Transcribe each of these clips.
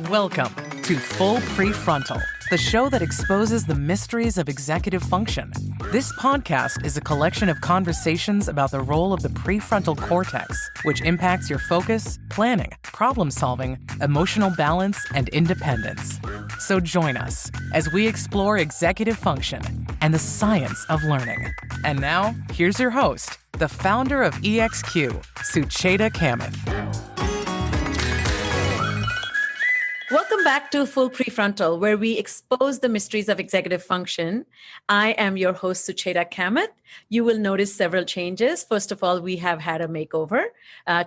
Welcome to Full Prefrontal, the show that exposes the mysteries of executive function. This podcast is a collection of conversations about the role of the prefrontal cortex, which impacts your focus, planning, problem solving, emotional balance, and independence. So join us as we explore executive function and the science of learning. And now, here's your host, the founder of EXQ, Sucheta Kamath. Welcome back to Full Prefrontal, where we expose the mysteries of executive function. I am your host, Sucheta Kamath. You will notice several changes. First of all, we have had a makeover.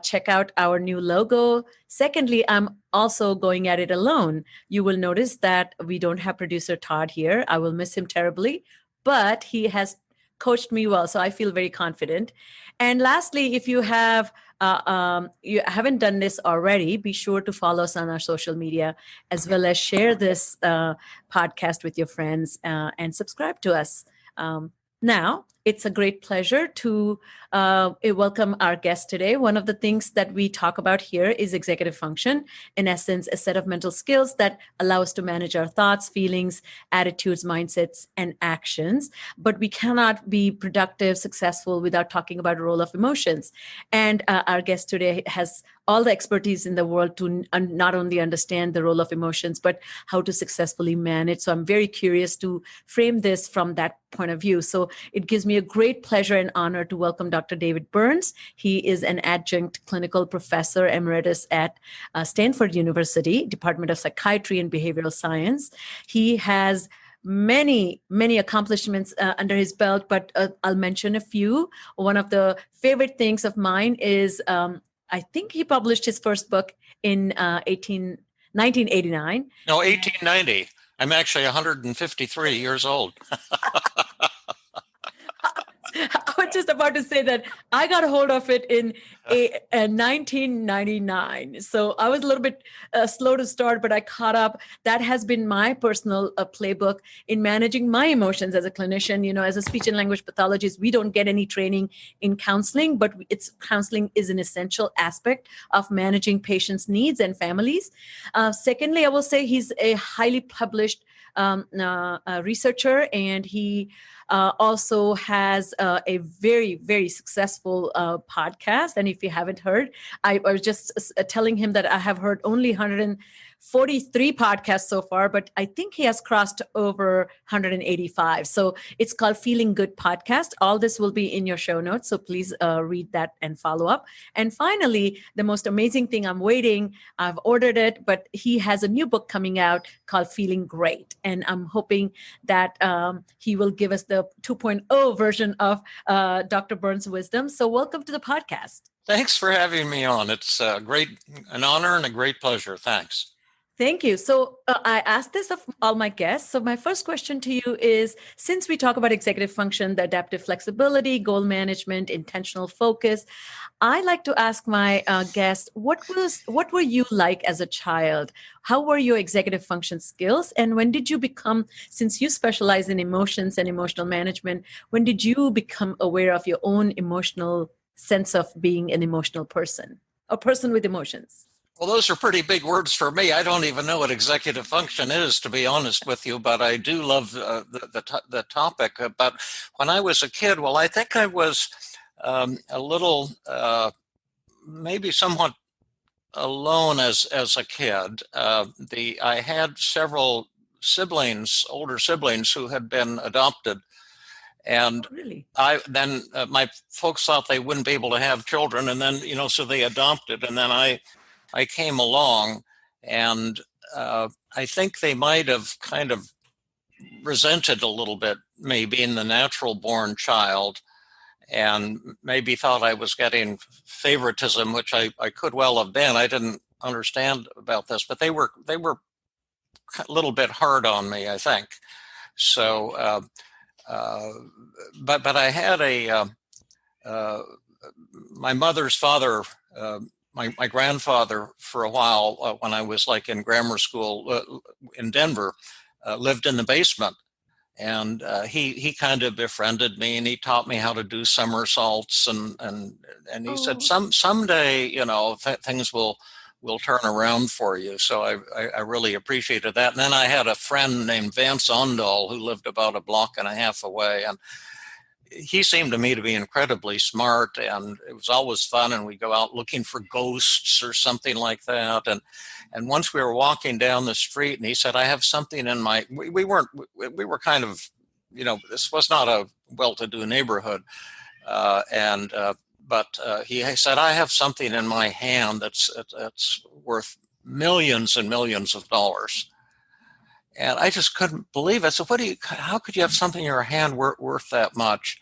Check out our new logo. Secondly, I'm also going at it alone. You will notice that we don't have producer Todd here. I will miss him terribly, but he has coached me well, so I feel very confident. And lastly, if you haven't done this already, be sure to follow us on our social media, as well as share this podcast with your friends and subscribe to us. Now, it's a great pleasure to welcome our guest today. One of the things that we talk about here is executive function. In essence, a set of mental skills that allow us to manage our thoughts, feelings, attitudes, mindsets, and actions. But we cannot be productive, successful without talking about the role of emotions. And our guest today has all the expertise in the world to not only understand the role of emotions, but how to successfully manage. So I'm very curious to frame this from that point of view. So it gives me a great pleasure and honor to welcome Dr. David Burns. He is an adjunct clinical professor emeritus at Stanford University, Department of Psychiatry and Behavioral Science. He has many accomplishments under his belt, but I'll mention a few. One of the favorite things of mine is I think he published his first book in 1989. No, 1890. I'm actually 153 years old. I was just about to say that I got a hold of it in 1999. So I was a little bit slow to start, but I caught up. That has been my personal playbook in managing my emotions as a clinician. You know, as a speech and language pathologist, we don't get any training in counseling, but counseling is an essential aspect of managing patients' needs and families. Secondly, I will say he's a highly published researcher, and he also has a very, very successful podcast. And if you haven't heard, I was just telling him that I have heard only 143 podcasts so far, but I think he has crossed over 185. So it's called Feeling Good Podcast. All this will be in your show notes. So please read that and follow up. And finally, the most amazing thing, I've ordered it, but he has a new book coming out called Feeling Great. And I'm hoping that he will give us the 2.0 version of Dr. Burns' wisdom. So welcome to the podcast. Thanks for having me on. It's an honor and a great pleasure. Thanks. Thank you. So I asked this of all my guests. So my first question to you is, since we talk about executive function, the adaptive flexibility, goal management, intentional focus, I like to ask my guests, what were you like as a child? How were your executive function skills? And when did you become, since you specialize in emotions and emotional management, when did you become aware of your own emotional sense of being an emotional person, a person with emotions? Well, those are pretty big words for me. I don't even know what executive function is, to be honest with you, but I do love the topic. But when I was a kid, well, I think I was a little, maybe somewhat alone as a kid. I had several siblings, older siblings, who had been adopted. And really? My folks thought they wouldn't be able to have children, and then, so they adopted, and then I came along, and I think they might have kind of resented a little bit me being the natural born child, and maybe thought I was getting favoritism, which I could well have been. I didn't understand about this, but they were a little bit hard on me, I think. So, but I had my mother's father. My grandfather, for a while, when I was like in grammar school in Denver, lived in the basement, and he kind of befriended me, and he taught me how to do somersaults, and he said someday things will will turn around for you. So I really appreciated that. And then I had a friend named Vance Ondal who lived about a block and a half away, and he seemed to me to be incredibly smart, and it was always fun, and we'd go out looking for ghosts or something like that. And once we were walking down the street, and he said, I have something in my, we were kind of, this was not a well-to-do neighborhood. But he said, I have something in my hand that's worth millions and millions of dollars. And I just couldn't believe it. So how could you have something in your hand worth that much?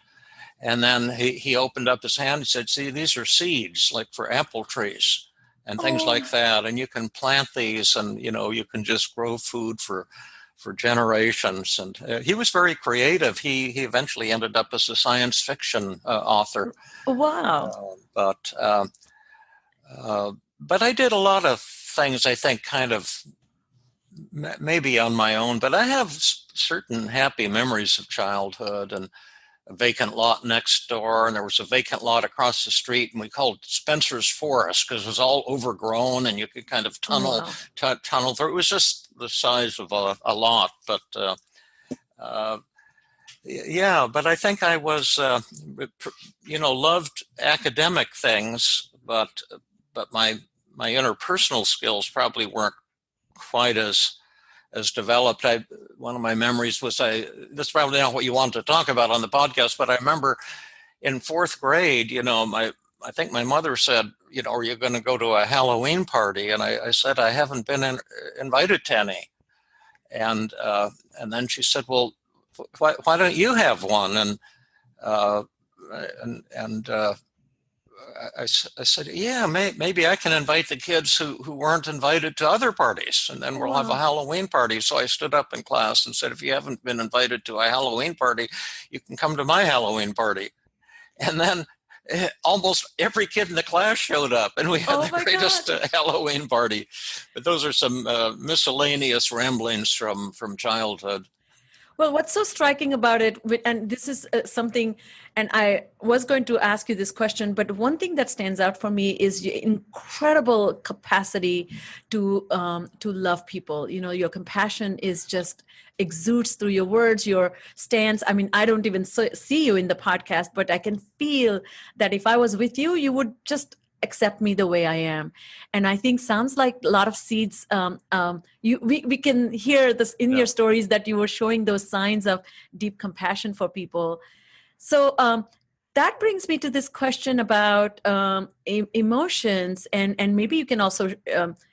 And then he opened up his hand and said, see, these are seeds like for apple trees and things like that. And you can plant these, and, you can just grow food for generations. And he was very creative. He eventually ended up as a science fiction author. Wow. But I did a lot of things, I think, kind of maybe on my own, but I have certain happy memories of childhood, and a vacant lot next door, and there was a vacant lot across the street, and we called it Spencer's Forest because it was all overgrown, and you could kind of tunnel through. It was just the size of a lot, but yeah. But I think I was, loved academic things, but my interpersonal skills probably weren't quite as developed. One of my memories was, that's probably not what you want to talk about on the podcast, but I remember in fourth grade, I think my mother said, are you going to go to a Halloween party? And I said, I haven't been invited to any. And then she said, well, why don't you have one? And I said, yeah, maybe I can invite the kids who weren't invited to other parties, and then we'll have a Halloween party. So I stood up in class and said, if you haven't been invited to a Halloween party, you can come to my Halloween party. And then almost every kid in the class showed up, and we had the greatest Halloween party. But those are some miscellaneous ramblings from childhood. Well, what's so striking about it, and this is something, and I was going to ask you this question, but one thing that stands out for me is your incredible capacity to love people. Your compassion is just exudes through your words, your stance. I mean, I don't even see you in the podcast, but I can feel that if I was with you, you would just accept me the way I am. And I think sounds like a lot of seeds. We can hear this in your stories that you were showing those signs of deep compassion for people. So that brings me to this question about emotions, and maybe you can also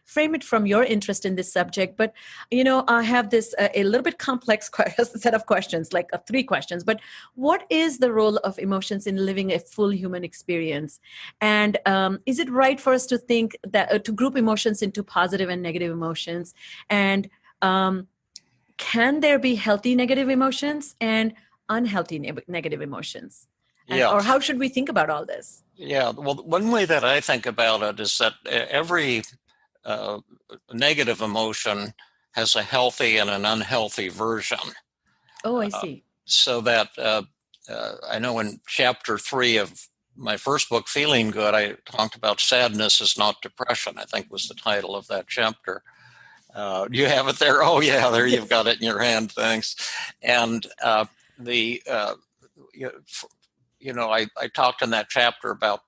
frame it from your interest in this subject. But, I have this a little bit complex set of questions, like 3 questions. But what is the role of emotions in living a full human experience? And is it right for us to think that to group emotions into positive and negative emotions? And can there be healthy negative emotions and unhealthy negative emotions? Or how should we think about all this? Yeah, well, one way that I think about it is that every negative emotion has a healthy and an unhealthy version. Oh, I see. So that I know in chapter 3 of my first book, Feeling Good, I talked about sadness is not depression, I think was the title of that chapter. You have it there? Oh, yeah, there you've got it in your hand. Thanks. And I talked in that chapter about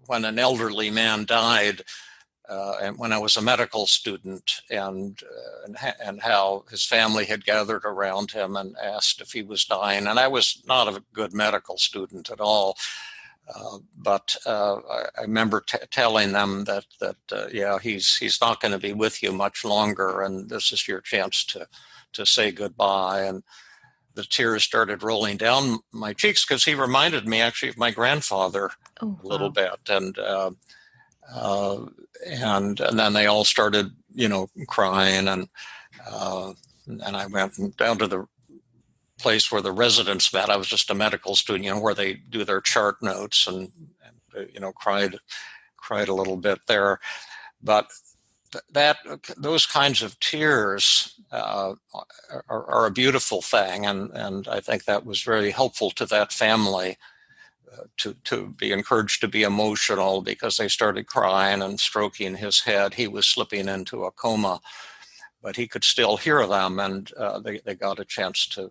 when an elderly man died, and when I was a medical student, and how his family had gathered around him and asked if he was dying. And I was not a good medical student at all, but I remember telling them that he's not going to be with you much longer, and this is your chance to say goodbye. And the tears started rolling down my cheeks because he reminded me actually of my grandfather a little bit. And then they all started, crying. And I went down to the place where the residents met. I was just a medical student, where they do their chart notes, and cried a little bit there. But those kinds of tears are a beautiful thing, and I think that was very helpful to that family, to be encouraged to be emotional because they started crying and stroking his head. He was slipping into a coma, but he could still hear them, and they got a chance to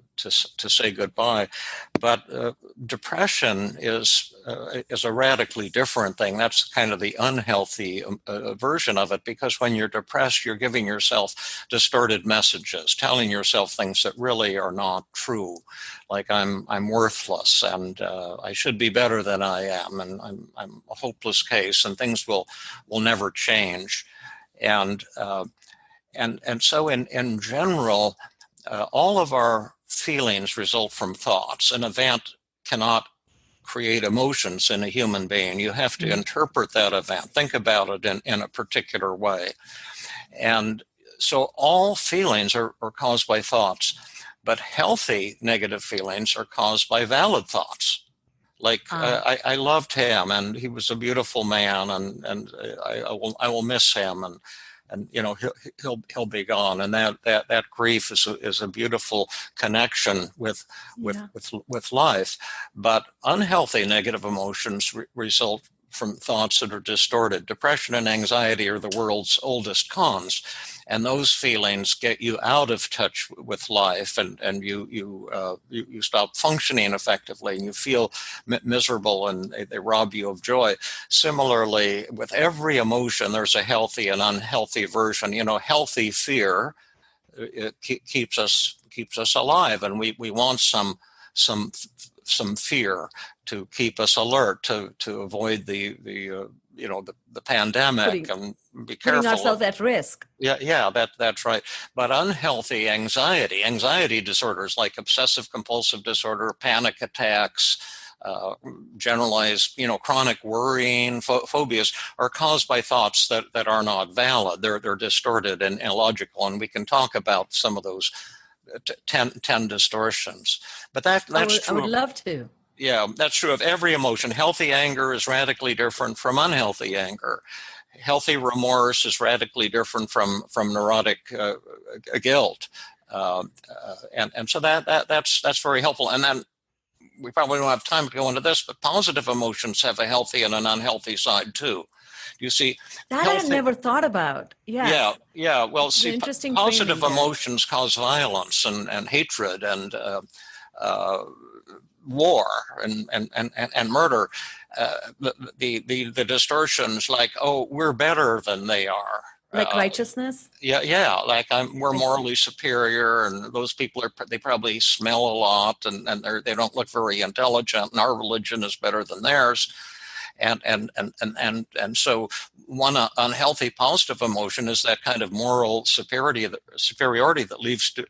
say goodbye. But depression is a radically different thing. That's kind of the unhealthy version of it, because when you're depressed, you're giving yourself distorted messages, telling yourself things that really are not true, like I'm worthless, and I should be better than I am, and I'm a hopeless case, and things will never change, and so in general, all of our feelings result from thoughts. An event cannot create emotions in a human being. You have to interpret that event, think about it in a particular way. And so all feelings are caused by thoughts, but healthy negative feelings are caused by valid thoughts. Like I loved him, and he was a beautiful man, and I will miss him, and he'll be gone, and that grief is a beautiful connection with life. But unhealthy negative emotions result from thoughts that are distorted. Depression and anxiety are the world's oldest cons, and those feelings get you out of touch with life, and you stop functioning effectively, and you feel miserable, and they rob you of joy. Similarly, with every emotion, there's a healthy and unhealthy version. Healthy fear, it keeps us alive, and we want some fear to keep us alert, to avoid the pandemic, and be careful. Putting ourselves at risk. Yeah, that's right. But unhealthy anxiety disorders like obsessive compulsive disorder, panic attacks, generalized, chronic worrying, phobias are caused by thoughts that are not valid. They're distorted and illogical, and we can talk about some of those 10 distortions. But that's true. I would love to. Yeah, that's true of every emotion. Healthy anger is radically different from unhealthy anger. Healthy remorse is radically different from neurotic guilt, and so that's very helpful. And then we probably don't have time to go into this, but positive emotions have a healthy and an unhealthy side too. You see, that I never thought about. Yes. Yeah. Well, see, interesting positive emotions cause violence and hatred and war and murder. The distortions, like, oh, we're better than they are. Like righteousness? Yeah. Like we're morally superior, and those people they probably smell a lot, and they don't look very intelligent, and our religion is better than theirs. And so one unhealthy positive emotion is that kind of moral superiority that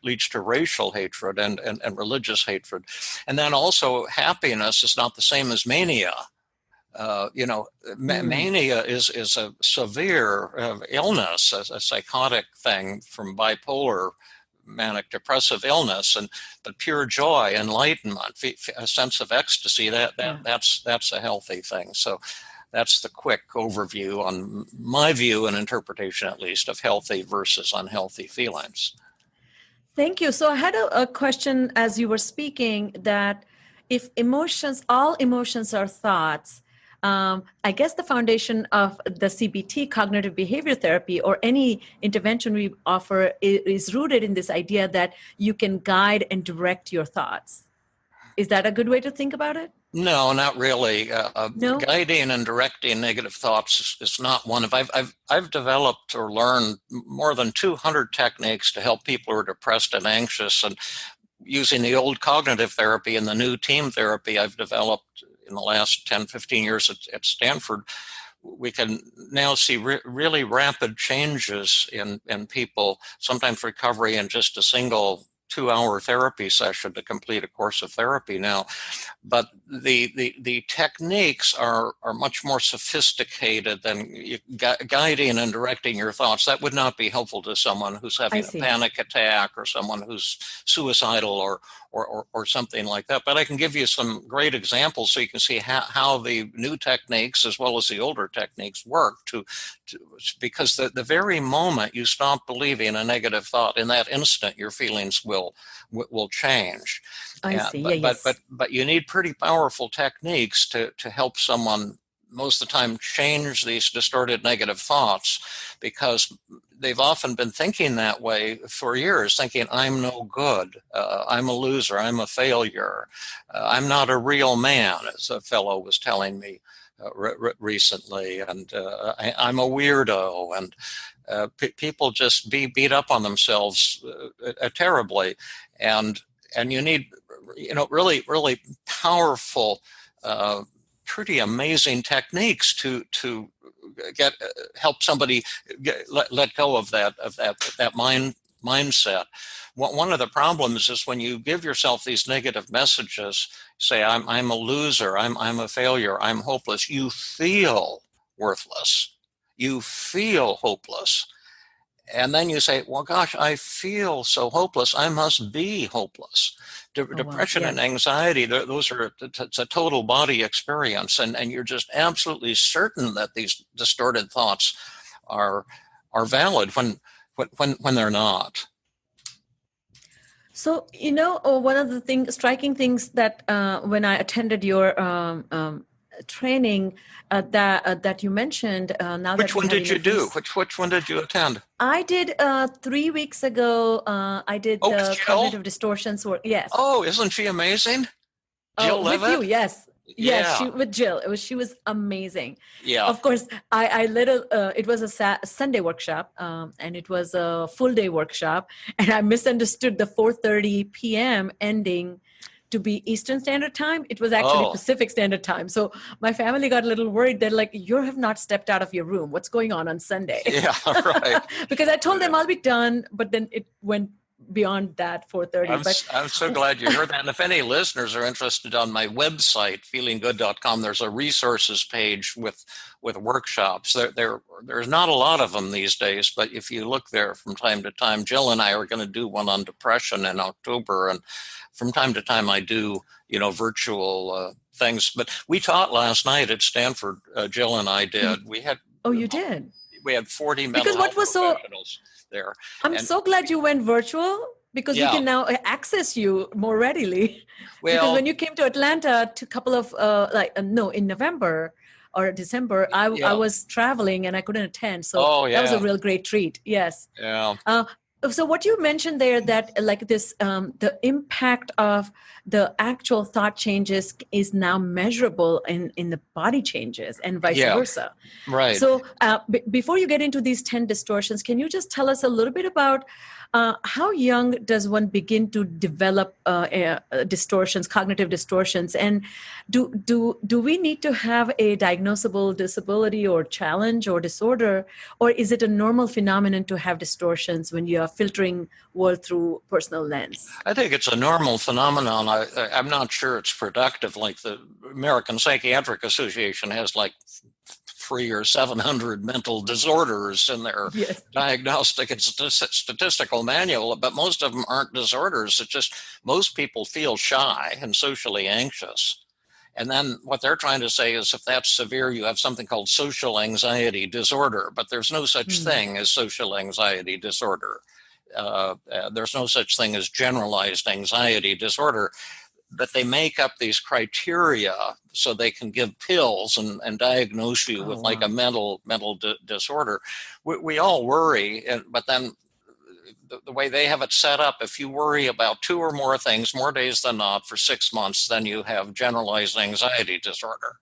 leads to racial hatred and religious hatred. And then also happiness is not the same as mania. Mania is a severe illness, a psychotic thing from bipolar manic depressive illness, but pure joy, enlightenment, a sense of ecstasy, that's a healthy thing. So that's the quick overview on my view and interpretation, at least, of healthy versus unhealthy feelings. Thank you. So I had a question as you were speaking, that if all emotions are thoughts, I guess the foundation of the CBT, cognitive behavior therapy, or any intervention we offer is rooted in this idea that you can guide and direct your thoughts. Is that a good way to think about it? No, not really. No? Guiding and directing negative thoughts is not one of. I've developed or learned more than 200 techniques to help people who are depressed and anxious, and using the old cognitive therapy and the new team therapy I've developed in the last 10, 15 years at Stanford, we can now see really rapid changes in people, sometimes recovery in just a single 2-hour therapy session to complete a course of therapy now. But the techniques are much more sophisticated than guiding and directing your thoughts. That would not be helpful to someone who's having a panic attack, or someone who's suicidal, or something like that. But I can give you some great examples so you can see how the new techniques as well as the older techniques work to because the very moment you stop believing a negative thought, in that instant your feelings will change. I see. Yeah, yes. But you need pretty powerful techniques to help someone most of the time change these distorted negative thoughts, because they've often been thinking that way for years, thinking I'm no good, I'm a loser, I'm a failure, I'm not a real man, as a fellow was telling me recently, and I'm a weirdo, and people just beat up on themselves terribly, and you need really powerful, pretty amazing techniques to help somebody let go of that mindset. One of the problems is when you give yourself these negative messages, say I'm a loser, I'm a failure, I'm hopeless, you feel worthless, you feel hopeless. And then you say, well, gosh, I feel so hopeless, I must be hopeless. Depression and anxiety, those are, it's a total body experience. And you're just absolutely certain that these distorted thoughts are valid when they're not. So, one of the striking things that when I attended your training that you mentioned. Which one did you do? Which one did you attend? I did 3 weeks ago. I did the cognitive distortions work. Yes. Oh, isn't she amazing? Jill Levitt? With you, yes. Yeah. Yes, with Jill. She was amazing. Yeah. Of course, it was a Sunday workshop, and it was a full day workshop, and I misunderstood the 4:30 p.m. ending to be Eastern Standard Time. It was actually Pacific Standard Time. So my family got a little worried. They're like, you have not stepped out of your room. What's going on Sunday? Yeah, right. Because I told them I'll be done, but then it went beyond that 4:30. I'm so glad you heard that. And if any listeners are interested, on my website, feelinggood.com, there's a resources page with workshops. There's not a lot of them these days, but if you look there from time to time, Jill and I are going to do one on depression in October, and from time to time I do virtual things. But we taught last night at Stanford. Jill and I did. We had you did. We had 40 mental health professionals there. I'm so glad you went virtual, because we can now access you more readily. Well, because when you came to Atlanta to a couple of in November or December, I was traveling and I couldn't attend. So that was a real great treat. Yes. Yeah. So what you mentioned there, that like this, the impact of the actual thought changes is now measurable in the body changes and vice versa. Right. So before you get into these 10 distortions, can you just tell us a little bit about how young does one begin to develop distortions, cognitive distortions? And do we need to have a diagnosable disability or challenge or disorder, or is it a normal phenomenon to have distortions when you are filtering world through personal lens? I think it's a normal phenomenon. I'm not sure it's productive. Like the American Psychiatric Association has like 300 or 700 mental disorders in their diagnostic and statistical manual, but most of them aren't disorders. It's just most people feel shy and socially anxious. And then what they're trying to say is, if that's severe, you have something called social anxiety disorder, but there's no such thing as social anxiety disorder. There's no such thing as generalized anxiety disorder. But they make up these criteria so they can give pills and diagnose you with like a mental disorder. We all worry, but then the way they have it set up, if you worry about 2 or more things more days than not for 6 months, then you have generalized anxiety disorder.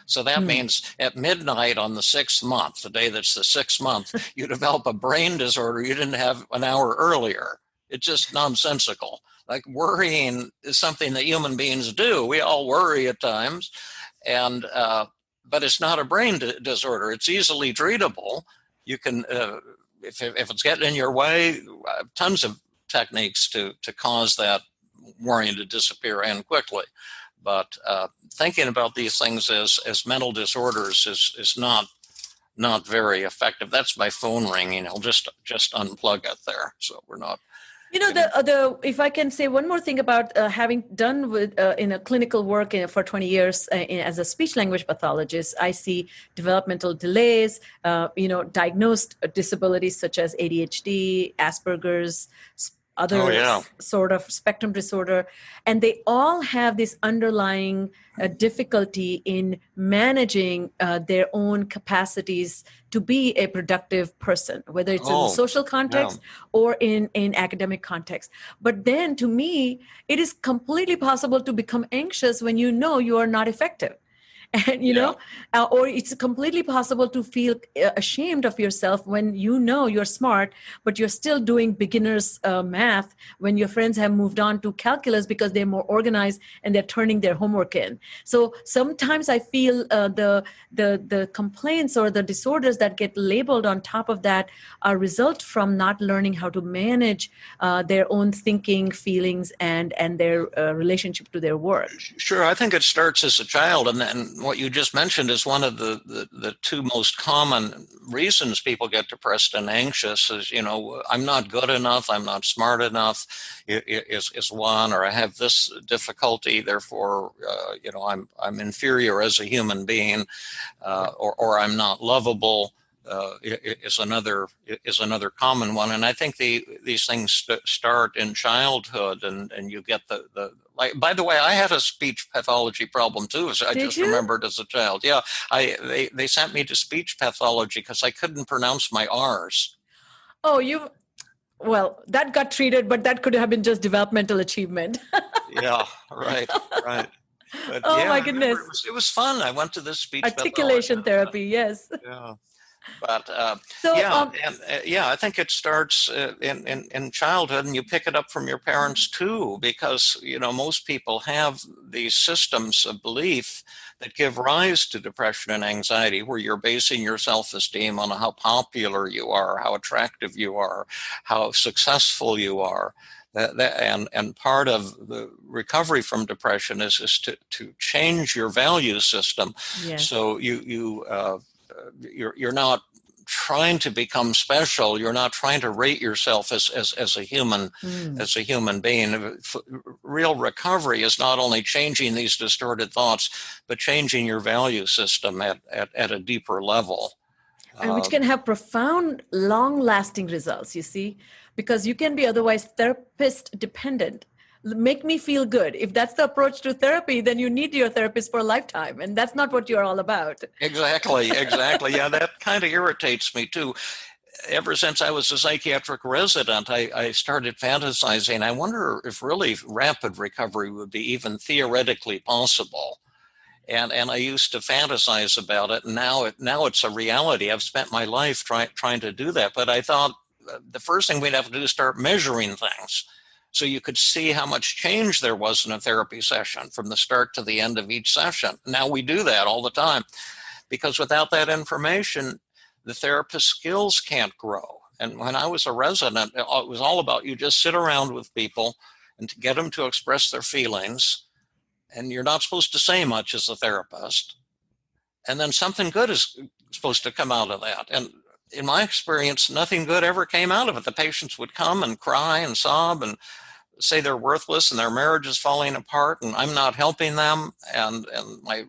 So that means at midnight on the 6th month, the day that's the 6th month, you develop a brain disorder you didn't have an hour earlier. It's just nonsensical. Like, worrying is something that human beings do. We all worry at times, and but it's not a brain disorder. It's easily treatable. You can, if it's getting in your way, tons of techniques to cause that worrying to disappear and quickly. But thinking about these things as mental disorders is not very effective. That's my phone ringing. I'll just unplug it there, so we're not If I can say one more thing about having done with in a clinical work for 20 years as a speech language pathologist, I see developmental delays, diagnosed disabilities such as ADHD, Asperger's, Oh, other yeah. sort of spectrum disorder, and they all have this underlying difficulty in managing their own capacities to be a productive person, whether it's in the Oh, social yeah. context or in academic context. But then to me, it is completely possible to become anxious when you know you are not effective. And Yeah. or it's completely possible to feel ashamed of yourself when you know you're smart but you're still doing beginners math when your friends have moved on to calculus because they're more organized and they're turning their homework in. So sometimes I feel the complaints or the disorders that get labeled on top of that are result from not learning how to manage their own thinking, feelings, and their relationship to their work. Sure, I think it starts as a child, and then what you just mentioned is one of the two most common reasons people get depressed and anxious is, I'm not good enough, I'm not smart enough, is one, or I have this difficulty, therefore, I'm inferior as a human being, or I'm not lovable. Is another common one, and I think these things start in childhood, and you get the like. By the way, I had a speech pathology problem too. So I Did just you? remembered as a child. Yeah, they sent me to speech pathology because I couldn't pronounce my R's. Oh, well, that got treated, but that could have been just developmental achievement. Yeah, right. But Oh yeah, my I remember goodness. it was fun. I went to this speech Articulation pathologist. therapy, yes. Yeah. But So, I think it starts in childhood, and you pick it up from your parents too, because most people have these systems of belief that give rise to depression and anxiety, where you're basing your self-esteem on how popular you are, how attractive you are, how successful you are. And part of the recovery from depression is to change your value system, yes. so you're not trying to become special. You're not trying to rate yourself as a human as a human being. Real recovery is not only changing these distorted thoughts, but changing your value system at a deeper level. And which can have profound, long-lasting results, you see, because you can be otherwise therapist dependent. Make me feel good. If that's the approach to therapy, then you need your therapist for a lifetime, and that's not what you're all about. Exactly. Yeah, that kind of irritates me too. Ever since I was a psychiatric resident, I started fantasizing. I wonder if really rapid recovery would be even theoretically possible. And I used to fantasize about it, and now it's a reality. I've spent my life trying to do that, but I thought the first thing we'd have to do is start measuring things, so you could see how much change there was in a therapy session from the start to the end of each session. Now we do that all the time, because without that information, the therapist's skills can't grow. And when I was a resident, it was all about you just sit around with people and to get them to express their feelings. And you're not supposed to say much as a therapist. And then something good is supposed to come out of that. And in my experience, nothing good ever came out of it. The patients would come and cry and sob and say they're worthless and their marriage is falling apart and I'm not helping them. And my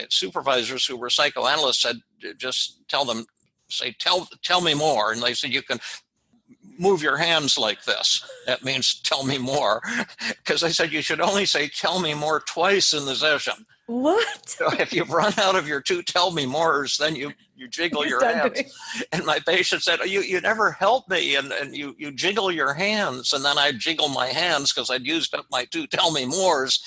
supervisors who were psychoanalysts said, just tell them, say, tell me more. And they said, you can move your hands like this. That means tell me more. Because I said you should only say tell me more twice in the session. What? So if you've run out of your two tell me mores, then you jiggle your hands. And my patient said, you never help me, and you jiggle your hands. And then I'd jiggle my hands because I'd used up my two tell me mores.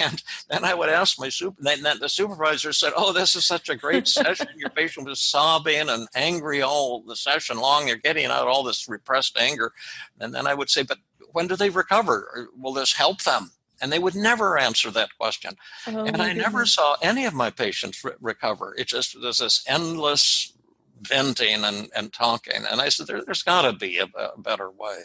And then I would ask my then the supervisor said, oh, this is such a great session. Your patient was sobbing and angry all the session long. You're getting out all this repressed anger. And then I would say, but when do they recover? Will this help them? And they would never answer that question. Oh, and I never saw any of my patients recover. It just was this endless venting and talking. And I said, there's got to be a better way.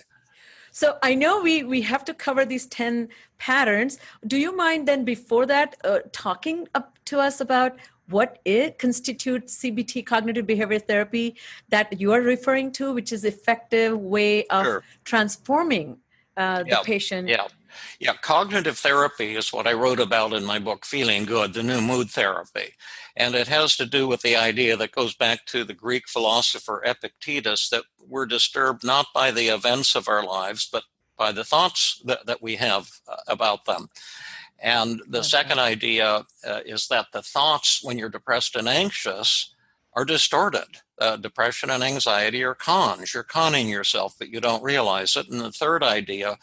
So I know we have to cover these 10 patterns. Do you mind then before that talking up to us about what it constitutes CBT, cognitive behavior therapy, that you are referring to, which is effective way of Sure. transforming the patient. Yeah. Cognitive therapy is what I wrote about in my book, Feeling Good, the new mood therapy. And it has to do with the idea that goes back to the Greek philosopher Epictetus, that we're disturbed not by the events of our lives, but by the thoughts that we have about them. And the second idea is that the thoughts, when you're depressed and anxious, are distorted. Depression and anxiety are cons. You're conning yourself, but you don't realize it. And the third idea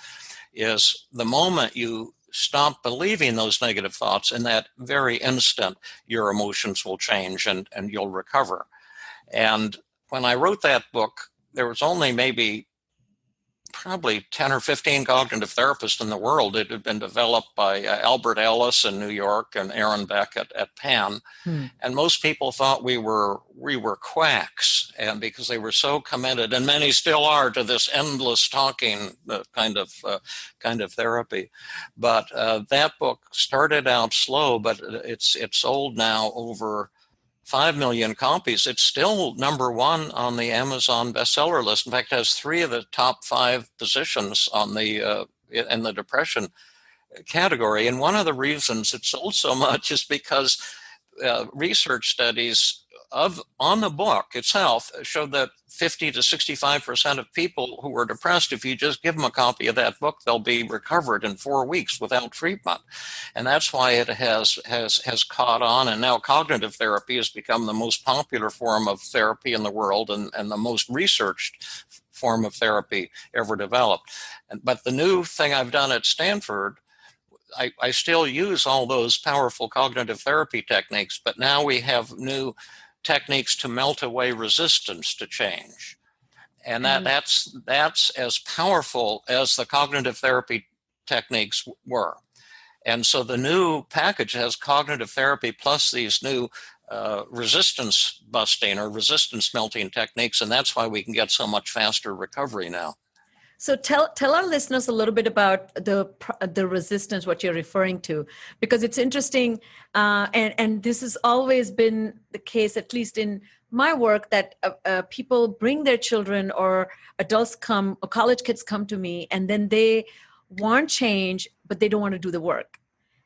is the moment you stop believing those negative thoughts, in that very instant, your emotions will change and you'll recover. And when I wrote that book, there was only probably 10 or 15 cognitive therapists in the world. It had been developed by Albert Ellis in New York and Aaron Beck at Penn. And most people thought we were quacks, and because they were so committed, and many still are, to this endless talking kind of therapy. But that book started out slow, but it's sold now over 5 million copies. It's still number one on the Amazon bestseller list. In fact, it has 3 of the top 5 positions on in the depression category. And one of the reasons it sold so much is because research studies on the book itself showed that 50 to 65% of people who are depressed, if you just give them a copy of that book, they'll be recovered in 4 weeks without treatment. And that's why it has caught on. And now cognitive therapy has become the most popular form of therapy in the world, and the most researched form of therapy ever developed. But the new thing I've done at Stanford, I still use all those powerful cognitive therapy techniques, but now we have new techniques to melt away resistance to change. And that's as powerful as the cognitive therapy techniques were. And so the new package has cognitive therapy plus these new resistance busting or resistance melting techniques, and that's why we can get so much faster recovery now. So tell our listeners a little bit about the resistance, what you're referring to, because it's interesting, and this has always been the case, at least in my work, that people bring their children, or adults come, or college kids come to me, and then they want change, but they don't want to do the work.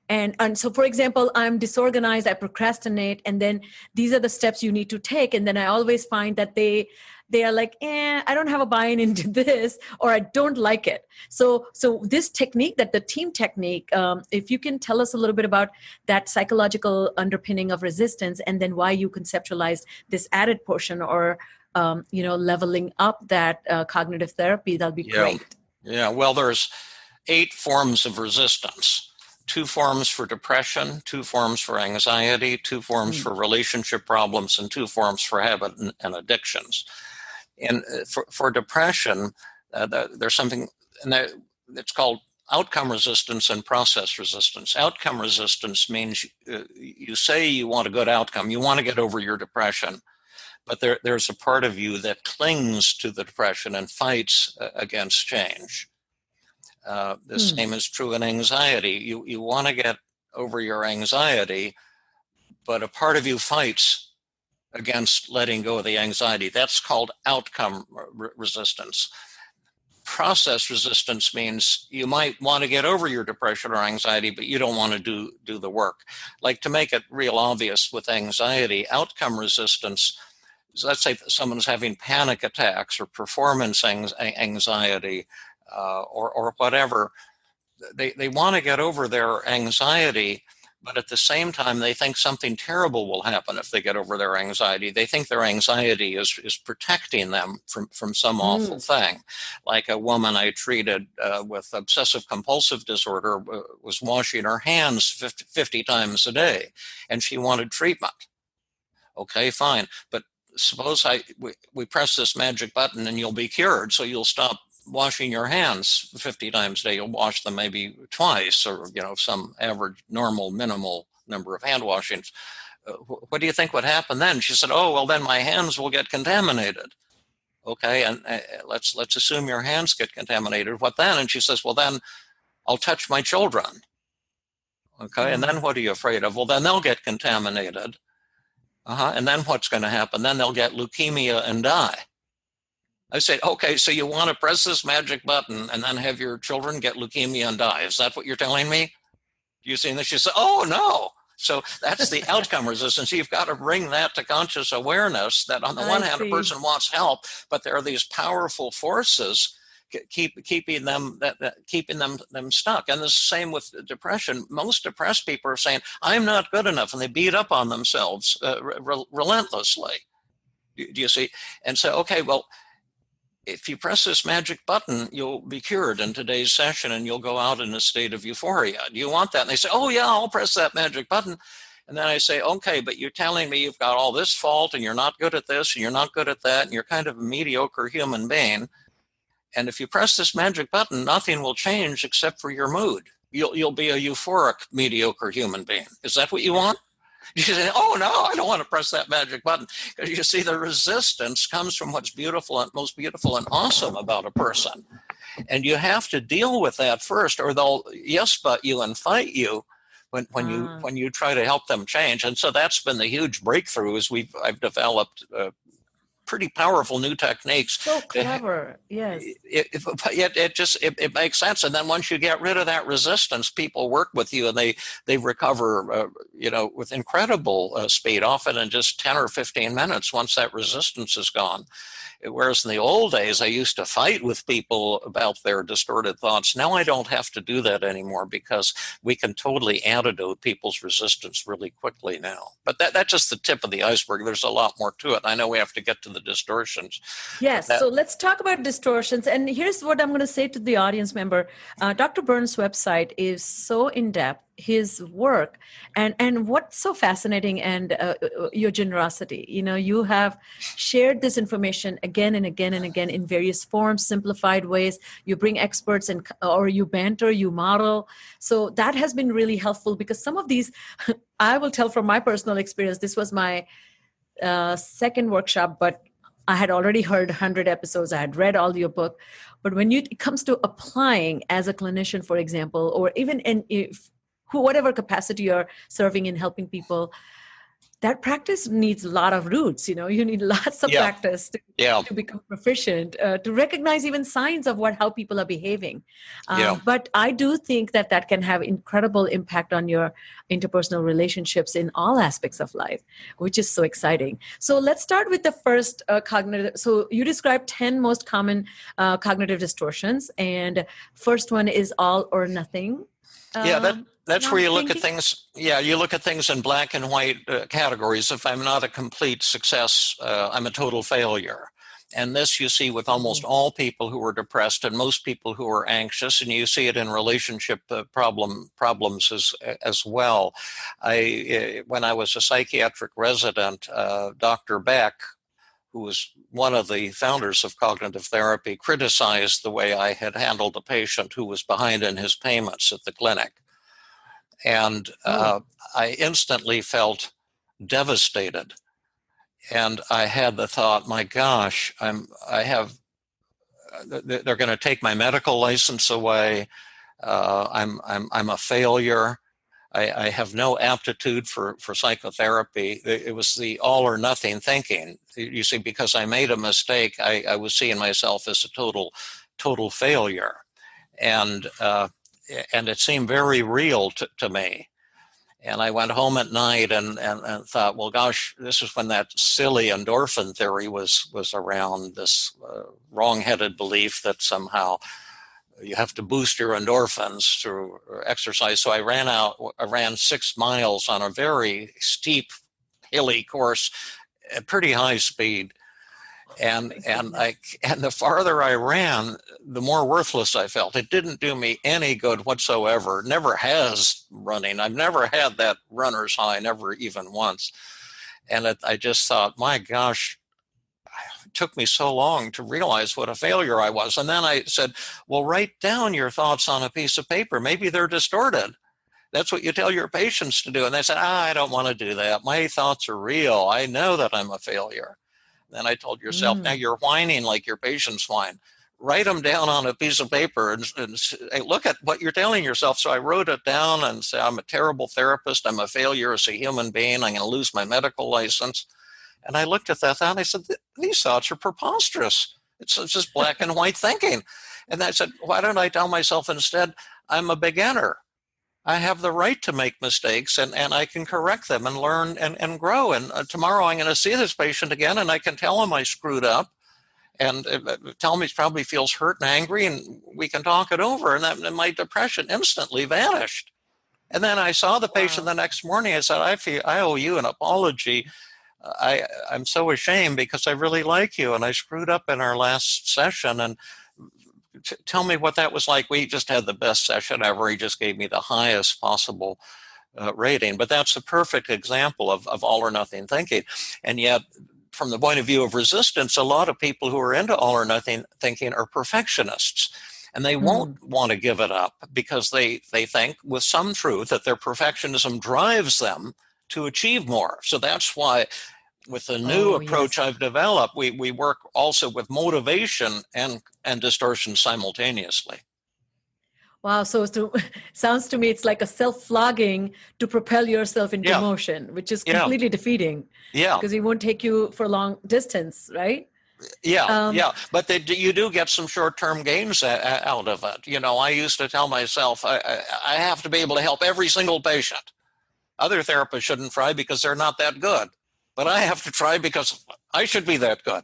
And so, for example, I'm disorganized, I procrastinate, and then these are the steps you need to take. And then I always find that they are like, I don't have a buy-in into this, or I don't like it. So this technique, that the TEAM technique, if you can tell us a little bit about that psychological underpinning of resistance, and then why you conceptualized this added portion, or leveling up that cognitive therapy, that'll be great. Yeah, well, there's 8 forms of resistance. 2 forms for depression, 2 forms for anxiety, 2 forms for relationship problems, and 2 forms for habit and addictions. And for depression, there's something, and it's called outcome resistance and process resistance. Outcome resistance means you say you want a good outcome, you want to get over your depression, but there's a part of you that clings to the depression and fights against change. The same is true in anxiety. You want to get over your anxiety, but a part of you fights against letting go of the anxiety. That's called outcome resistance. Process resistance means you might want to get over your depression or anxiety, but you don't want to do the work. Like, to make it real obvious with anxiety, outcome resistance, let's say someone's having panic attacks or performance anxiety, or whatever. They want to get over their anxiety, but at the same time, they think something terrible will happen if they get over their anxiety. They think their anxiety is protecting them from some awful thing. Like a woman I treated with obsessive compulsive disorder was washing her hands 50 times a day, and she wanted treatment. Okay, fine. But suppose we press this magic button and you'll be cured, so you'll stop washing your hands 50 times a day. You'll wash them maybe twice, or some average normal minimal number of hand washings. What do you think would happen then? She said, oh, well, then my hands will get contaminated. Okay, and let's assume your hands get contaminated. What then? And she says, well, then I'll touch my children. Okay, and then what are you afraid of? Well, then they'll get contaminated. And then what's going to happen? Then they'll get leukemia and die. I say, okay, so you want to press this magic button and then have your children get leukemia and die. Is that what you're telling me? You see this? You say, oh, no. So that's the outcome resistance. You've got to bring that to conscious awareness that on the one hand, a person wants help, but there are these powerful forces keeping them stuck. And the same with depression. Most depressed people are saying, I'm not good enough, and they beat up on themselves relentlessly. Do you see? And so, okay, well, if you press this magic button, you'll be cured in today's session and you'll go out in a state of euphoria. Do you want that? And they say, oh yeah, I'll press that magic button. And then I say, okay, but you're telling me you've got all this fault and you're not good at this and you're not good at that and you're kind of a mediocre human being. And if you press this magic button, nothing will change except for your mood. You'll be a euphoric, mediocre human being. Is that what you want? You say, oh, no, I don't want to press that magic button. Because you see, the resistance comes from what's beautiful and most beautiful and awesome about a person. And you have to deal with that first, or they'll yes but you and fight you when you try to help them change. And so that's been the huge breakthrough is I've developed pretty powerful new techniques. So clever, yes. It makes sense. And then once you get rid of that resistance, people work with you and they recover, with incredible speed, often in just 10 or 15 minutes once that resistance is gone. Whereas in the old days, I used to fight with people about their distorted thoughts. Now I don't have to do that anymore because we can totally antidote people's resistance really quickly now. But that's just the tip of the iceberg. There's a lot more to it. I know we have to get to the distortions. Yes, so let's talk about distortions. And here's what I'm going to say to the audience member. Dr. Burns' website is so in-depth. His work and what's so fascinating and your generosity. You have shared this information again and again and again in various forms, simplified ways. You bring experts or you banter, you model. So that has been really helpful because some of these, I will tell from my personal experience, this was my second workshop, but I had already heard 100 episodes. I had read all your book. But when it comes to applying as a clinician, for example, or even whatever capacity you're serving in helping people, that practice needs a lot of roots. You need lots of practice to become proficient, to recognize even signs of how people are behaving. But I do think that can have incredible impact on your interpersonal relationships in all aspects of life, which is so exciting. So let's start with the first cognitive. So you described 10 most common cognitive distortions, and first one is all or nothing. That's where you look at things. Yeah, you look at things in black and white categories. If I'm not a complete success, I'm a total failure. And this you see with almost all people who are depressed and most people who are anxious, and you see it in relationship problems as well. When I was a psychiatric resident, Dr. Beck, who was one of the founders of cognitive therapy, criticized the way I had handled a patient who was behind in his payments at the clinic. And I instantly felt devastated. And I had the thought, my gosh, they're going to take my medical license away. I'm a failure. I have no aptitude for psychotherapy. It was the all or nothing thinking. You see, because I made a mistake, I was seeing myself as a total failure. And it seemed very real to me. And I went home at night and thought, well, gosh, this is when that silly endorphin theory was around, this wrong-headed belief that somehow you have to boost your endorphins through exercise. So I ran 6 miles on a very steep, hilly course at pretty high speed. And the farther I ran, the more worthless I felt. It didn't do me any good whatsoever. Never has running. I've never had that runner's high, never even once. And I just thought, my gosh, it took me so long to realize what a failure I was. And then I said, well, write down your thoughts on a piece of paper. Maybe they're distorted. That's what you tell your patients to do. And they said, I don't want to do that. My thoughts are real. I know that I'm a failure. Then I told yourself, now you're whining like your patients whine. Write them down on a piece of paper and look at what you're telling yourself. So I wrote it down and said, I'm a terrible therapist. I'm a failure as a human being. I'm going to lose my medical license. And I looked at that and I said, these thoughts are preposterous. It's just black and white thinking. And I said, why don't I tell myself instead, I'm a beginner. I have the right to make mistakes, and I can correct them and learn and grow. And tomorrow I'm going to see this patient again, and I can tell him I screwed up, and tell him he probably feels hurt and angry, and we can talk it over. And my depression instantly vanished. And then I saw the patient the next morning. I said, I owe you an apology. I'm so ashamed because I really like you, and I screwed up in our last session. And tell me what that was like. We just had the best session ever. He just gave me the highest possible rating. But that's a perfect example of all or nothing thinking. And yet, from the point of view of resistance, a lot of people who are into all or nothing thinking are perfectionists. And they won't want to give it up because they think with some truth that their perfectionism drives them to achieve more. So that's why with the new approach I've developed, we work also with motivation and distortion simultaneously. Wow. So sounds to me it's like a self-flogging to propel yourself into motion, which is completely defeating. Yeah. Because it won't take you for a long distance, right? Yeah. But you do get some short-term gains out of it. You know, I used to tell myself, I have to be able to help every single patient. Other therapists shouldn't try because they're not that good. But I have to try because I should be that good.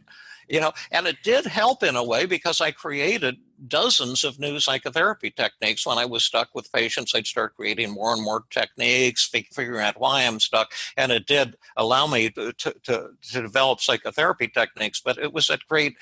You know, and it did help in a way because I created dozens of new psychotherapy techniques. When I was stuck with patients, I'd start creating more and more techniques, figuring out why I'm stuck. And it did allow me to develop psychotherapy techniques, but it was at great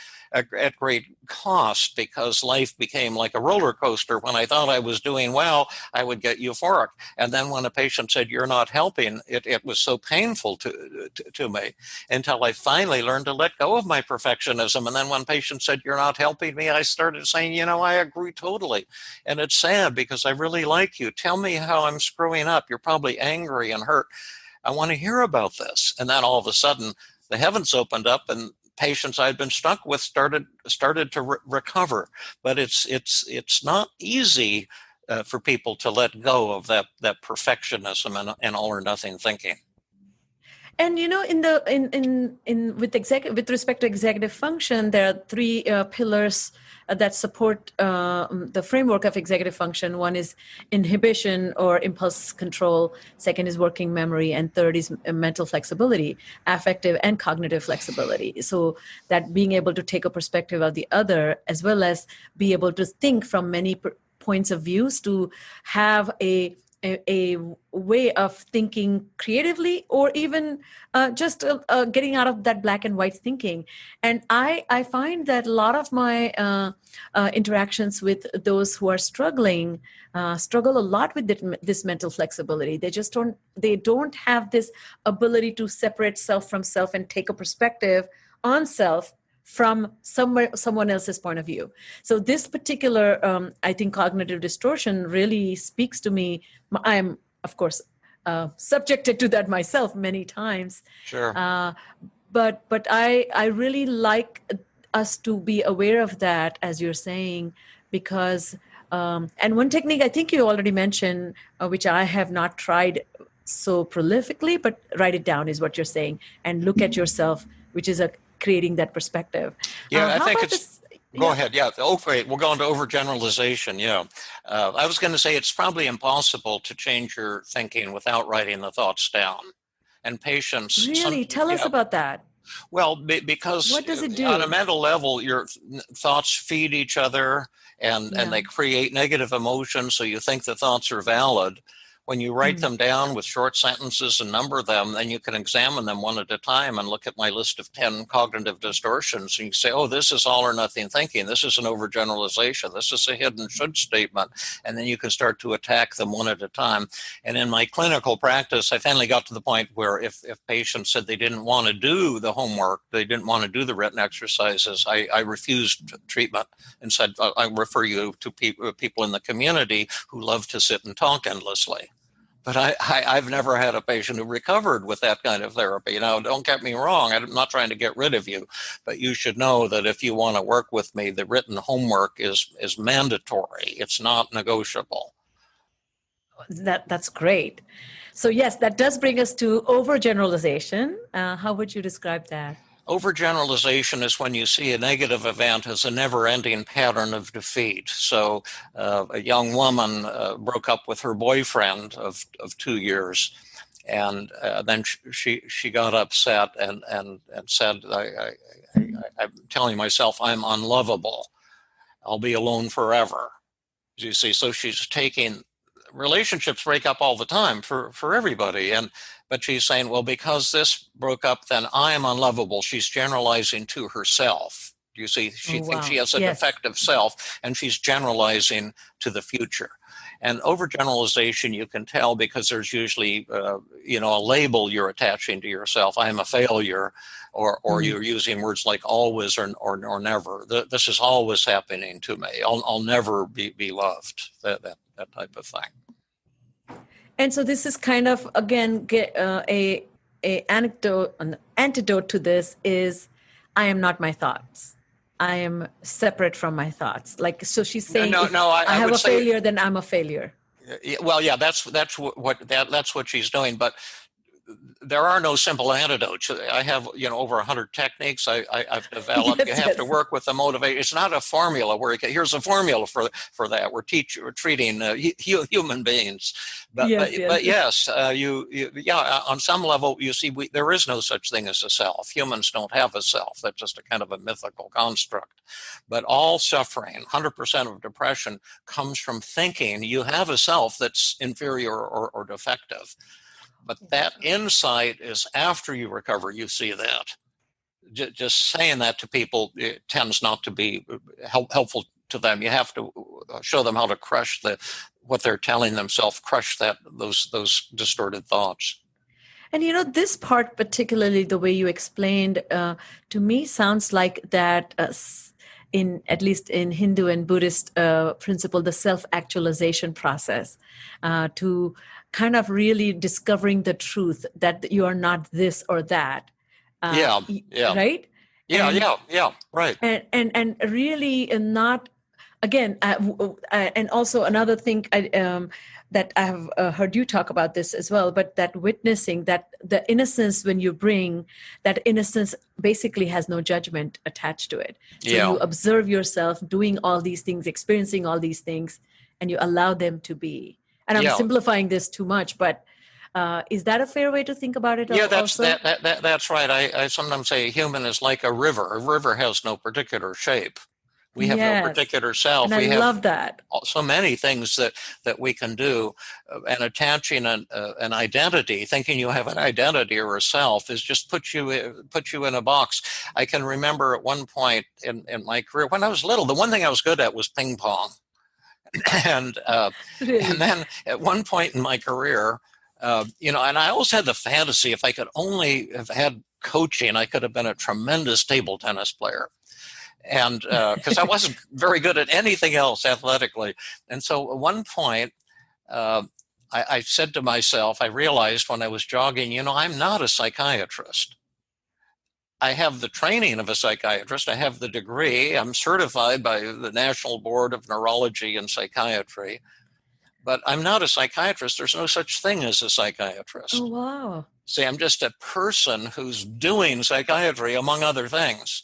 cost because life became like a roller coaster. When I thought I was doing well, I would get euphoric. And then when a patient said, you're not helping, it was so painful to me until I finally learned to let go of my perfectionism. And then when patients said, you're not helping me, I started saying, you know, I agree totally. And it's sad because I really like you. Tell me how I'm screwing up. You're probably angry and hurt. I want to hear about this. And then all of a sudden, the heavens opened up and patients I'd been stuck with started to recover. But it's not easy for people to let go of that perfectionism and all or nothing thinking. And you know, with respect to executive function, there are three pillars that support the framework of executive function. One is inhibition or impulse control. Second is working memory, and third is mental flexibility, affective and cognitive flexibility. So that being able to take a perspective of the other, as well as be able to think from many points of views, to have a way of thinking creatively, or even just getting out of that black and white thinking. And I find that a lot of my interactions with those who are struggling struggle a lot with this mental flexibility. They don't have this ability to separate self from self and take a perspective on self from someone else's point of view. So this particular, I think, cognitive distortion really speaks to me. I'm, of course, subjected to that myself many times. Sure. But I really like us to be aware of that, as you're saying, because, and one technique I think you already mentioned, which I have not tried so prolifically, but write it down is what you're saying, and look at yourself, which is creating that perspective. Yeah, I think it's... Go ahead. Yeah. Oh, wait. We'll go into overgeneralization. Yeah. I was going to say it's probably impossible to change your thinking without writing the thoughts down. And patients... Really? Tell us about that. Well, because what does it do? On a mental level, your thoughts feed each other and they create negative emotions, so you think the thoughts are valid. When you write them down with short sentences and number them, then you can examine them one at a time and look at my list of 10 cognitive distortions. And you say, oh, this is all or nothing thinking. This is an overgeneralization. This is a hidden should statement. And then you can start to attack them one at a time. And in my clinical practice, I finally got to the point where if patients said they didn't want to do the homework, they didn't want to do the written exercises, I refused treatment and said, I refer you to people in the community who love to sit and talk endlessly. But I've never had a patient who recovered with that kind of therapy. Now, don't get me wrong, I'm not trying to get rid of you, but you should know that if you want to work with me, the written homework is mandatory. It's not negotiable. That's great. So yes, that does bring us to overgeneralization. How would you describe that? Overgeneralization is when you see a negative event as a never-ending pattern of defeat. So a young woman broke up with her boyfriend of 2 years, and then she got upset and said, I'm telling myself I'm unlovable. I'll be alone forever. You see, so she's taking, relationships break up all the time for everybody, but she's saying, well, because this broke up, then I am unlovable. She's generalizing to herself. You see, she thinks she has a defective self, and she's generalizing to the future. And overgeneralization, you can tell because there's usually, a label you're attaching to yourself. I am a failure, or you're using words like always or never. This is always happening to me. I'll never be loved. That type of thing. And so this is kind of, again, an antidote to this is, I am not my thoughts. I am separate from my thoughts. Like, so she's saying, I have a failure, then I'm a failure. Well, yeah, that's what she's doing. But there are no simple antidotes. I have, over 100 techniques I've developed. You have to work with the motivation. It's not a formula where here's a formula for that. We're treating human beings. But yes, on some level, you see, there is no such thing as a self. Humans don't have a self. That's just a kind of a mythical construct. But all suffering, 100% of depression, comes from thinking you have a self that's inferior or defective. But that insight is after you recover, you see that. Just saying that to people, it tends not to be helpful to them. You have to show them how to crush what they're telling themselves, crush those distorted thoughts. And this part, particularly the way you explained, to me sounds like that at least in Hindu and Buddhist principle, the self-actualization process, to kind of really discovering the truth that you are not this or that. Right? Right. And really not, again, and also another thing that I have heard you talk about this as well, but that witnessing, that the innocence when you bring, that innocence basically has no judgment attached to it. So you observe yourself doing all these things, experiencing all these things, and you allow them to be. And I'm simplifying this too much, but is that a fair way to think about it? Yeah, that's right. I sometimes say a human is like a river. A river has no particular shape. We have no particular self. And I love that. So many things that we can do, and attaching an identity, thinking you have an identity or a self, is just put you in a box. I can remember at one point in my career when I was little, the one thing I was good at was ping pong. And then at one point in my career, and I always had the fantasy, if I could only have had coaching, I could have been a tremendous table tennis player. And because I wasn't very good at anything else athletically. And so at one point, I said to myself, I realized when I was jogging, I'm not a psychiatrist. I have the training of a psychiatrist. I have the degree. I'm certified by the National Board of Neurology and Psychiatry. But I'm not a psychiatrist. There's no such thing as a psychiatrist. Oh, wow. See, I'm just a person who's doing psychiatry, among other things.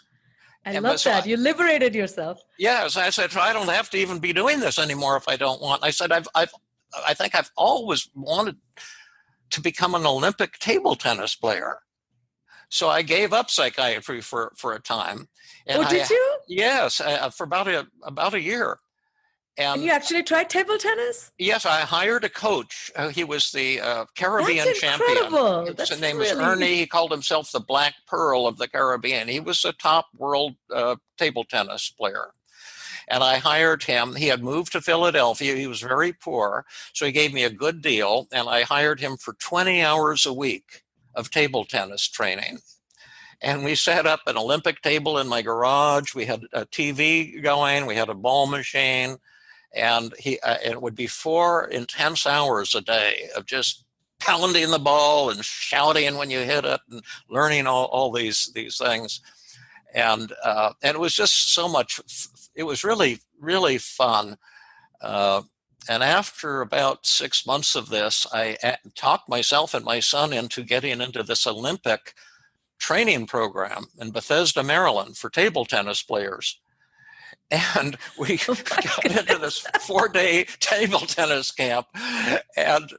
I love that. You liberated yourself. Yes, I said, I don't have to even be doing this anymore if I don't want. I said, I think I've always wanted to become an Olympic table tennis player. So I gave up psychiatry for a time. And did you? Yes, for about a year. And you actually tried table tennis? Yes, I hired a coach. He was the Caribbean champion. His name was Ernie. He called himself the Black Pearl of the Caribbean. He was a top world table tennis player. And I hired him. He had moved to Philadelphia. He was very poor. So he gave me a good deal. And I hired him for 20 hours a week of table tennis training. And we set up an Olympic table in my garage. We had a TV going. We had a ball machine. And it would be 4 intense hours a day of just pounding the ball and shouting when you hit it and learning all these things. And it was just so much. It was really, really fun. And after about 6 months of this, I talked myself and my son into getting into this Olympic training program in Bethesda, Maryland for table tennis players. And we got into this 4-day table tennis camp, and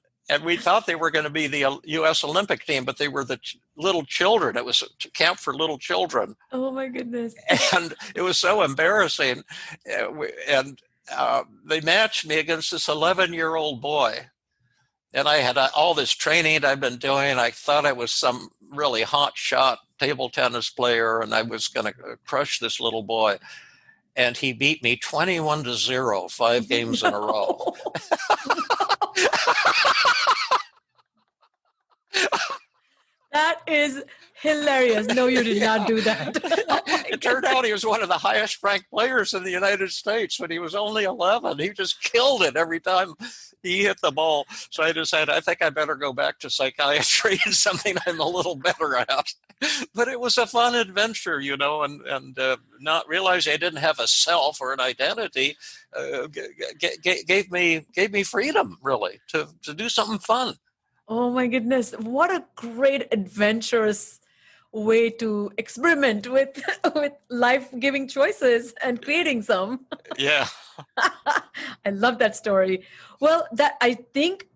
we thought they were going to be the U.S. Olympic team, but they were the little children. It was a camp for little children. Oh my goodness. And it was so embarrassing. And they matched me against this 11-year-old boy. And I had all this training I'd been doing. I thought I was some really hot shot table tennis player, and I was going to crush this little boy. And he beat me 21-0, 5 games in a row. That is hilarious. No, you did not do that. It turned out he was one of the highest ranked players in the United States when he was only 11. He just killed it every time he hit the ball. So I decided, I think I better go back to psychiatry and something I'm a little better at. But it was a fun adventure, you know, and not realizing I didn't have a self or an identity gave me freedom, really, to do something fun. Oh my goodness. What a great adventurous way to experiment with life-giving choices and creating some. Yeah. I love that story. Well, that I think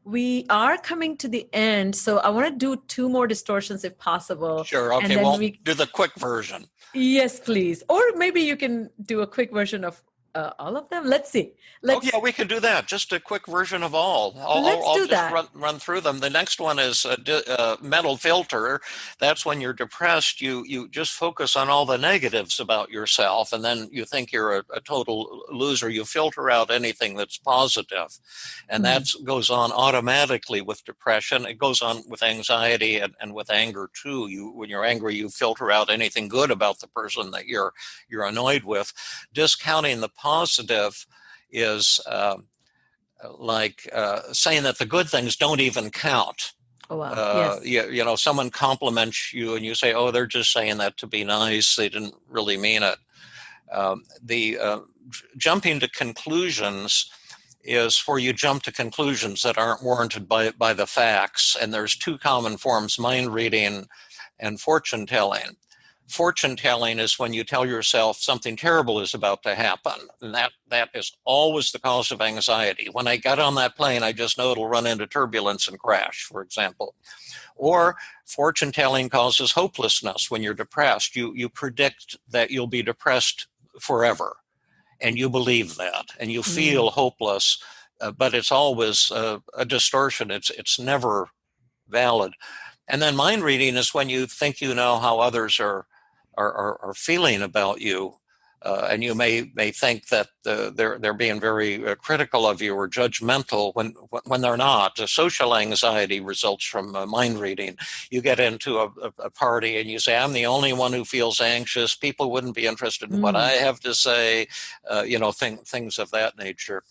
we are coming to the end, so I want to do 2 more distortions if possible. Sure. Okay. And then Do the quick version. Yes, please. Or maybe you can do a quick version of all of them. Let's see. Yeah, we can do that. Just a quick version of all. Let's do that. Run through them. The next one is mental filter. That's when you're depressed. You just focus on all the negatives about yourself, and then you think you're a total loser. You filter out anything that's positive, and that goes on automatically with depression. It goes on with anxiety and with anger too. When you're angry, you filter out anything good about the person that you're annoyed with. Discounting the positive is like saying that the good things don't even count. Oh, wow. Yes. You know, someone compliments you and you say, oh, they're just saying that to be nice. They didn't really mean it. Jumping to conclusions is where you jump to conclusions that aren't warranted by the facts. And there's 2 common forms, mind reading and fortune telling. Fortune telling is when you tell yourself something terrible is about to happen. And that is always the cause of anxiety. When I get on that plane, I just know it'll run into turbulence and crash, for example. Or fortune telling causes hopelessness. When you're depressed, you predict that you'll be depressed forever. And you believe that. And you feel hopeless. But it's always a distortion. It's never valid. And then mind reading is when you think you know how others are feeling about you, and you may think that they're being very critical of you or judgmental when they're not. Social anxiety results from mind reading. You get into a party and you say, I'm the only one who feels anxious. People wouldn't be interested in what I have to say. You know, things of that nature.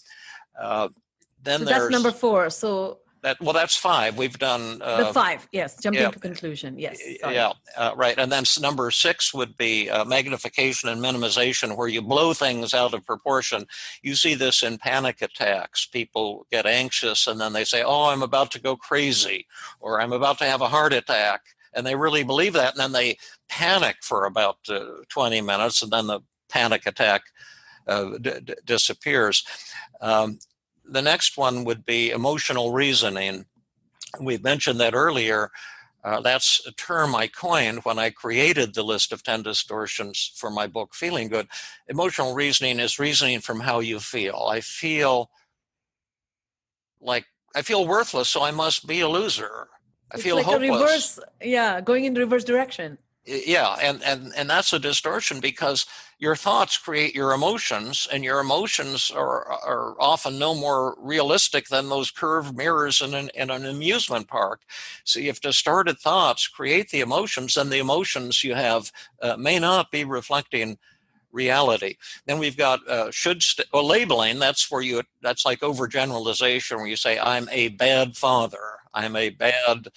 Then so that's number 4. So. That's 5. We've done the 5. Yes, jumping to conclusion. Yes. Sorry. Yeah. Right. And then number 6 would be magnification and minimization, where you blow things out of proportion. You see this in panic attacks. People get anxious and then they say, "Oh, I'm about to go crazy," or "I'm about to have a heart attack," and they really believe that. And then they panic for about 20 minutes, and then the panic attack disappears. The next one would be emotional reasoning. We mentioned that earlier. That's a term I coined when I created the list of 10 distortions for my book, Feeling Good. Emotional reasoning is reasoning from how you feel. I feel worthless, so I must be a loser. I feel like hopeless. Going in reverse direction. Yeah, and that's a distortion because your thoughts create your emotions, and your emotions are often no more realistic than those curved mirrors in an amusement park. So if distorted thoughts create the emotions, then the emotions you have may not be reflecting reality. Then we've got labeling. That's like overgeneralization, where you say, I'm a bad father, I'm a bad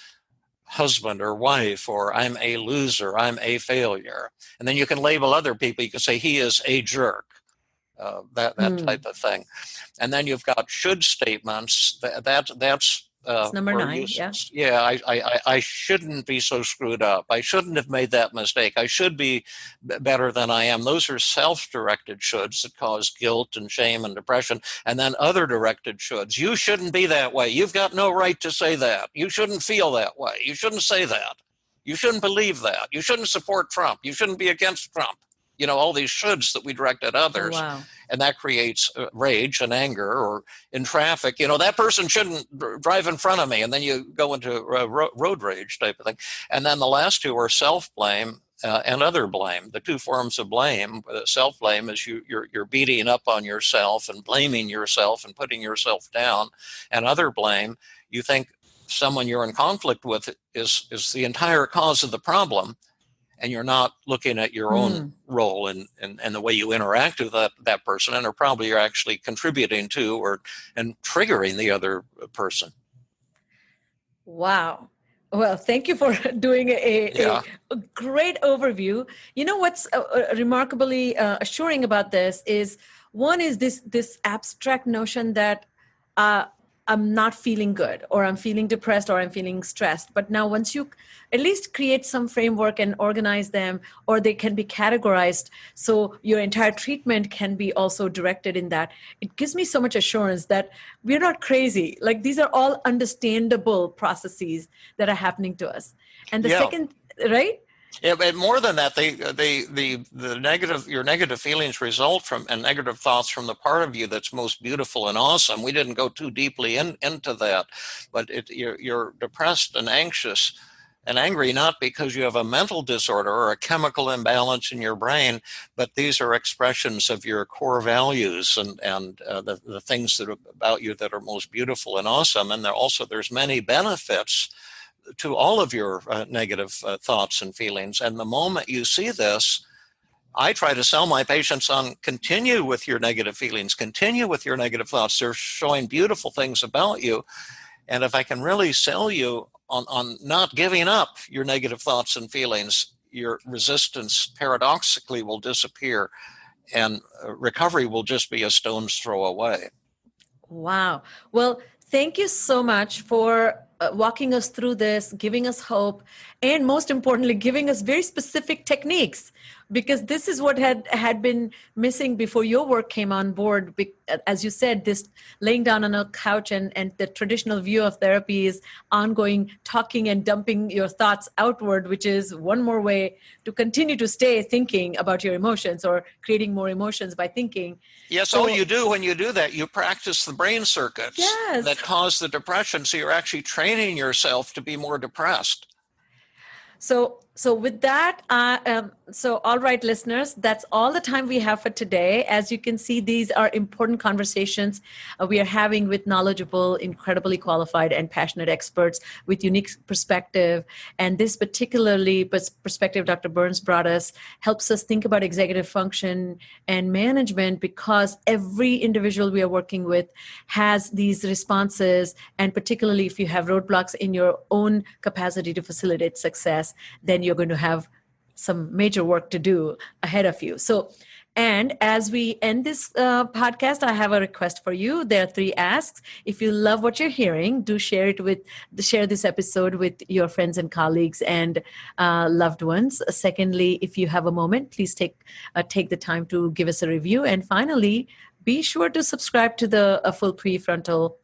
husband or wife, or I'm a loser, I'm a failure. And then you can label other people. You can say he is a jerk, that type of thing. And then you've got should statements. That's It's number where 9. Yeah. Yeah, I shouldn't be so screwed up. I shouldn't have made that mistake. I should be better than I am. Those are self-directed shoulds that cause guilt and shame and depression. And then other directed shoulds. You shouldn't be that way. You've got no right to say that. You shouldn't feel that way. You shouldn't say that. You shouldn't believe that. You shouldn't support Trump. You shouldn't be against Trump. All these shoulds that we direct at others. Oh, wow. And that creates rage and anger. Or in traffic, that person shouldn't drive in front of me. And then you go into road rage type of thing. And then the last two are self-blame and other blame. The two forms of blame. Self-blame is you're beating up on yourself and blaming yourself and putting yourself down. And other blame, you think someone you're in conflict with is the entire cause of the problem. And you're not looking at your own role and the way you interact with that person, and you're actually contributing to and triggering the other person. Wow. Well, thank you for doing a great overview. What's remarkably assuring about this is, one is this abstract notion that I'm not feeling good, or I'm feeling depressed, or I'm feeling stressed. But now once you at least create some framework and organize them, or they can be categorized, so your entire treatment can be also directed in that, it gives me so much assurance that we're not crazy. Like, these are all understandable processes that are happening to us. And the second, right? Yeah, but more than that, your negative feelings result from, and negative thoughts from, the part of you that's most beautiful and awesome. We didn't go too deeply into that, but you're depressed and anxious and angry, not because you have a mental disorder or a chemical imbalance in your brain, but these are expressions of your core values and the things that are about you that are most beautiful and awesome. And there's many benefits to all of your negative thoughts and feelings. And the moment you see this, I try to sell my patients on continue with your negative feelings, continue with your negative thoughts. They're showing beautiful things about you. And if I can really sell you on not giving up your negative thoughts and feelings, your resistance paradoxically will disappear, and recovery will just be a stone's throw away. Wow. Well, thank you so much for walking us through this, giving us hope, and most importantly, giving us very specific techniques, because this is what had been missing before your work came on board. As you said, this laying down on a couch and the traditional view of therapy is ongoing talking and dumping your thoughts outward, which is one more way to continue to stay thinking about your emotions, or creating more emotions by thinking. Yes, all you do when you do that, you practice the brain circuits that cause the depression. So you're actually training yourself to be more depressed. So with that, all right, listeners, that's all the time we have for today. As you can see, these are important conversations we are having with knowledgeable, incredibly qualified and passionate experts with unique perspective. And this particularly perspective Dr. Burns brought us helps us think about executive function and management, because every individual we are working with has these responses. And particularly if you have roadblocks in your own capacity to facilitate success, then you're going to have some major work to do ahead of you. So, and as we end this podcast, I have a request for you. There are 3 asks. If you love what you're hearing, do share this episode with your friends and colleagues and loved ones. Secondly, if you have a moment, please take the time to give us a review. And finally, be sure to subscribe to the Full Prefrontal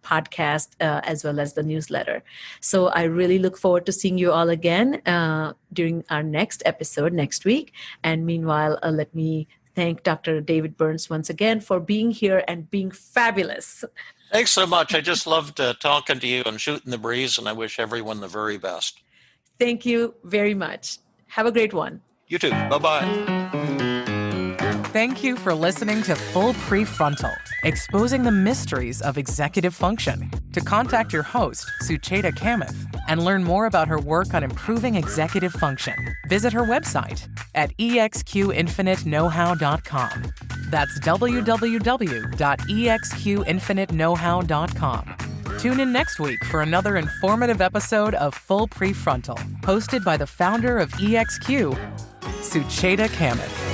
podcast as well as the newsletter. So I really look forward to seeing you all again during our next episode next week. And meanwhile, let me thank Dr. David Burns once again for being here and being fabulous. Thanks so much. I just loved talking to you and shooting the breeze, and I wish everyone the very best. Thank you very much. Have a great one. You too. Bye-bye. Thank you for listening to Full Prefrontal, exposing the mysteries of executive function. To contact your host, Sucheta Kamath, and learn more about her work on improving executive function, visit her website at exqinfiniteknowhow.com. That's www.exqinfiniteknowhow.com. Tune in next week for another informative episode of Full Prefrontal, hosted by the founder of EXQ, Sucheta Kamath.